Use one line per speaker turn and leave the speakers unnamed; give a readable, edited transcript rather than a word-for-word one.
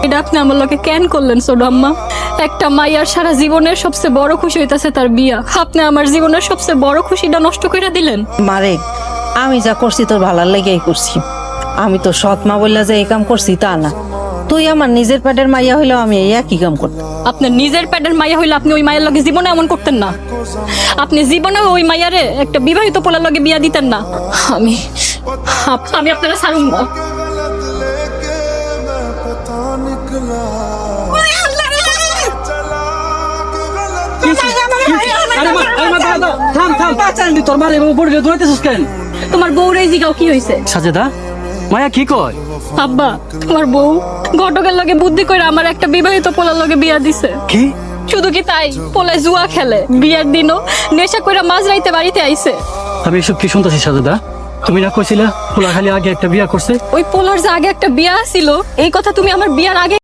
এটা আপনি আমার লোকে কেন করলেন ছোট আম্মা? একটা মাইয়ার সারা জীবনের সবচেয়ে বড় খুশি হইতাছে তার বিয়া, আপনি আমার জীবনের সবচেয়ে বড় খুশিটা নষ্ট করে দিলেন।
মারে, আমি যা করছি তোর ভালোর লেগেই করছি। আমি তো সৎ মা বললা যে এই কাম করছি তা না। তুই আমার নিজের পেটের মাইয়া হইলেও আমি এই একই কাম করতাম।
আপনার নিজের প্যাডের মাইয়া হইলে আপনি ওই মায়ের লগে জীবনে এমন করতেন না। আপনি জীবনে ওই মাইয়ারে একটা বিবাহিত পোলার লগে বিয়া দিতেন না। আমি আমি আপনারা ছাড়ুন না। তোমার বউর এই জিগাও কি হয়েছে?
সাজেদা, মায়া কি কয়?
আব্বা, তোমার বউ ঘটকের লগে বুদ্ধি করে আমার একটা বিবাহিত পোলার লগে বিয়া দিছে।
কি?
শুধু কি তাই, পোলায় জুয়া খেলে, বিয়ার দিনও নেশা কইরা মাঝরাইতে বাড়িতে আইছে।
আমি এসব কি শুনতেছি সাজেদা? তুমি না কইছিলা পোলা খালি আগে একটা বিয়া করছে?
ওই পোলার যে আগে একটা বিয়া ছিল, এই কথা তুমি আমার বিয়ার আগে